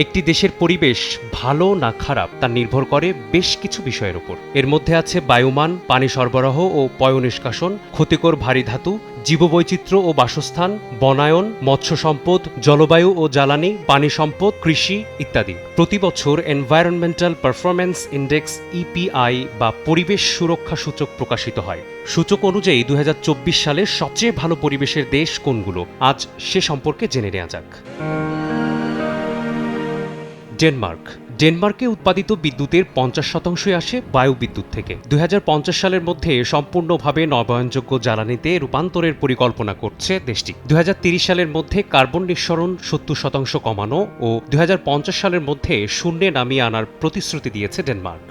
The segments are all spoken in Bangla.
একটি দেশের পরিবেশ ভালো না খারাপ তা নির্ভর করে বেশ কিছু বিষয়ের উপর। এর মধ্যে আছে বায়ুমান, পানি সরবরাহ ও পয়ঃনিষ্কাশন, ক্ষতিকর ভারী ধাতু, জীববৈচিত্র্য ও বাসস্থান, বনায়ন, মৎস্য সম্পদ, জলবায়ু ও জ্বালানি, পানি সম্পদ, কৃষি ইত্যাদি। প্রতি বছর এনভায়রনমেন্টাল পারফরম্যান্স ইন্ডেক্স ইপিআই বা পরিবেশ সুরক্ষা সূচক প্রকাশিত হয়। সূচক অনুযায়ী 2024 সালে সবচেয়ে ভালো পরিবেশের দেশ কোনগুলো, আজ সে সম্পর্কে জেনে নেওয়া যাক। ডেনমার্কে উৎপাদিত বিদ্যুতের 50% আসে বায়ু বিদ্যুৎ থেকে। 2050 সালের মধ্যে সম্পূর্ণভাবে নবায়নযোগ্য জ্বালানিতে রূপান্তরের পরিকল্পনা করছে দেশটি। 2030 সালের মধ্যে কার্বন নিঃসরণ 70% কমানো ও 2050 সালের মধ্যে শূন্যে নামিয়ে আনার প্রতিশ্রুতি দিয়েছে ডেনমার্ক।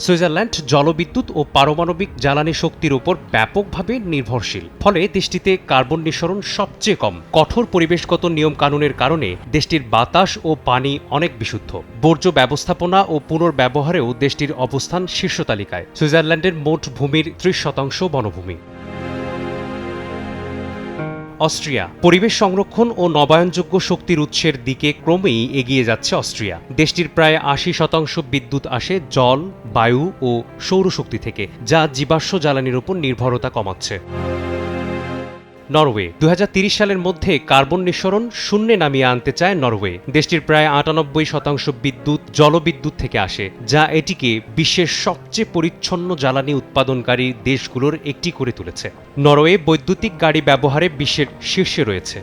সুইজারল্যান্ড জলবিদ্যুৎ ও পারমাণবিক জ্বালানি শক্তির উপর ব্যাপকভাবে নির্ভরশীল, ফলে দেশটিতে কার্বন নিঃসরণ সবচেয়ে কম। কঠোর পরিবেশগত নিয়মকানুনের কারণে দেশটির বাতাস ও পানি অনেক বিশুদ্ধ। বর্জ্য ব্যবস্থাপনা ও পুনর্ব্যবহারেও দেশটির অবস্থান শীর্ষ তালিকায়। সুইজারল্যান্ডের মোট ভূমির 30% বনভূমি। অস্ট্রিয়া পরিবেশ সংরক্ষণ ও নবায়নযোগ্য শক্তির উৎসের দিকে ক্রমেই এগিয়ে যাচ্ছে অস্ট্রিয়া। দেশটির প্রায় 80% বিদ্যুৎ আসে জল, বায়ু ও সৌরশক্তি থেকে, যা জীবাশ্ম জ্বালানির উপর নির্ভরতা কমাচ্ছে। নরওয়ে 2030 সালের মধ্যে কার্বন নিঃসরণ শূন্যে নামিয়ে আনতে চায় নরওয়ে। দেশটির প্রায় 98% বিদ্যুৎ জলবিদ্যুৎ থেকে আসে, যা এটিকে বিশ্বের সবচেয়ে পরিচ্ছন্ন জ্বালানি উৎপাদনকারী দেশগুলোর একটি করে তুলেছে। নরওয়ে বৈদ্যুতিক গাড়ি ব্যবহারে বিশ্বের শীর্ষে রয়েছে।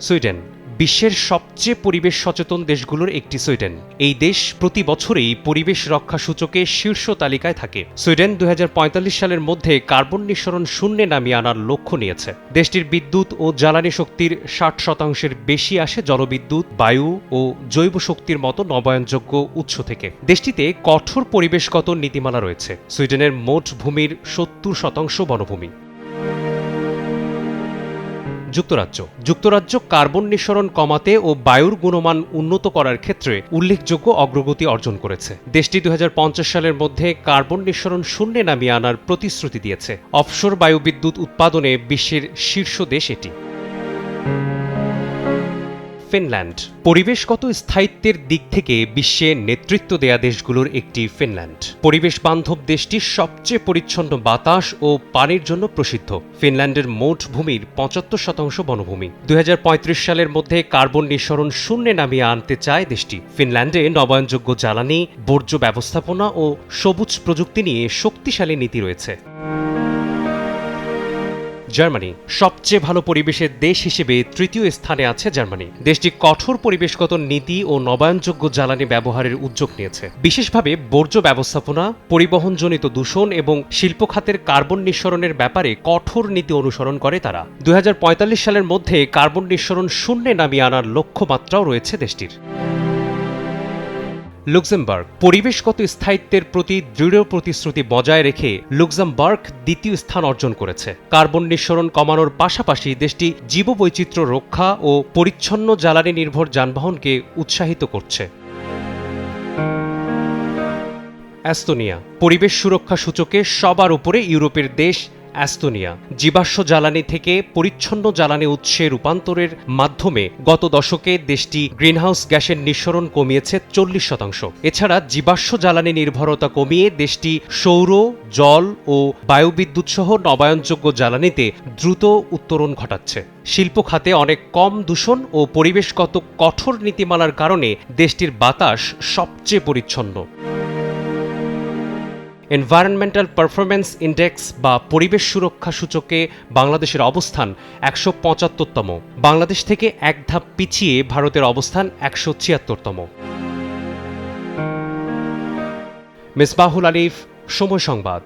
সুইডেন বিশ্বের সবচেয়ে পরিবেশ সচেতন দেশগুলোর একটি সুইডেন। এই দেশ প্রতি বছরেই পরিবেশ রক্ষা সূচকে শীর্ষ তালিকায় থাকে। সুইডেন 2045 সালের মধ্যে কার্বন নিঃসরণ শূন্যে নামিয়ে আনার লক্ষ্য নিয়েছে। দেশটির বিদ্যুৎ ও জ্বালানি শক্তির 60% বেশি আসে জলবিদ্যুৎ, বায়ু ও জৈব শক্তির মতো নবায়নযোগ্য উৎস থেকে। দেশটিতে কঠোর পরিবেশগত নীতিমালা রয়েছে। সুইডেনের মোট ভূমির 70% বনভূমি। যুক্তরাজ্য কার্বন নিঃসরণ কমাতে ও বায়ুর গুণমান উন্নত করার ক্ষেত্রে উল্লেখযোগ্য অগ্রগতি অর্জন করেছে। দেশটি 2050 সালের মধ্যে কার্বন নিঃসরণ শূন্যে নামিয়ে আনার প্রতিশ্রুতি দিয়েছে। অফশোর বায়ুবিদ্যুৎ উৎপাদনে বিশ্বের শীর্ষ দেশ এটি। ফিনল্যান্ড পরিবেশগত স্থায়িত্বের দিক থেকে বিশ্বে নেতৃত্ব দেয়া দেশগুলোর একটি ফিনল্যান্ড। পরিবেশ বান্ধব দেশটি সবচেয়ে পরিচ্ছন্ন বাতাস ও পানির জন্য প্রসিদ্ধ। ফিনল্যান্ডের মোট ভূমির 75% বনভূমি। 2035 সালের মধ্যে কার্বন নিঃসরণ শূন্যে নামিয়ে আনতে চায় দেশটি। ফিনল্যান্ডে নবায়নযোগ্য জ্বালানি, বর্জ্য ব্যবস্থাপনা ও সবুজ প্রযুক্তি নিয়ে শক্তিশালী নীতি রয়েছে। জার্মানি সবচেয়ে ভালো পরিবেশের দেশ হিসেবে তৃতীয় স্থানে আছে জার্মানি। দেশটি কঠোর পরিবেশগত নীতি ও নবায়নযোগ্য জ্বালানি ব্যবহারের উদ্যোগ নিয়েছে। বিশেষভাবে বর্জ্য ব্যবস্থাপনা, পরিবহনজনিত দূষণ এবং শিল্প খাতের কার্বন নিঃসরণের ব্যাপারে কঠোর নীতি অনুসরণ করে তারা। 2045 সালের মধ্যে কার্বন নিঃসরণ শূন্যে নামিয়ে আনার লক্ষ্যমাত্রাও রয়েছে দেশটির। লুক্সেমবার্গ পরিবেশগত স্থায়িত্বের প্রতি দৃঢ় প্রতিশ্রুতি বজায় রেখে লুক্সেমবার্গ দ্বিতীয় স্থান অর্জন করেছে। কার্বন নিঃসরণ কমানোর পাশাপাশি দেশটি জীববৈচিত্র্য রক্ষা ও পরিচ্ছন্ন জ্বালানি নির্ভর যানবাহনকে উৎসাহিত করছে। এস্তোনিয়া পরিবেশ সুরক্ষা সূচকে সবার উপরে ইউরোপের দেশ এস্তোনিয়া। জীবাশ্ম জ্বালানি থেকে পরিচ্ছন্ন জ্বালানি উৎসে রূপান্তরের মাধ্যমে গত দশকে দেশটি গ্রিনহাউস গ্যাসের নিঃসরণ কমিয়েছে 40%। এছাড়া জীবাশ্ম জ্বালানি নির্ভরতা কমিয়ে দেশটি সৌর, জল ও বায়ুবিদ্যুৎ সহ নবায়নযোগ্য জ্বালানিতে দ্রুত উত্তরণ ঘটাচ্ছে। শিল্প খাতে অনেক কম দূষণ ও পরিবেশগত কঠোর নীতিমালার কারণে দেশটির বাতাস সবচেয়ে পরিচ্ছন্ন। এনভায়রনমেন্টাল পারফরম্যান্স ইন্ডেক্স বা পরিবেশ সুরক্ষা সূচকে বাংলাদেশের অবস্থান 175তম। বাংলাদেশ থেকে এক ধাপ পিছিয়ে ভারতের অবস্থান 176তম। মিসবাহুল আলিফ, সময় সংবাদ।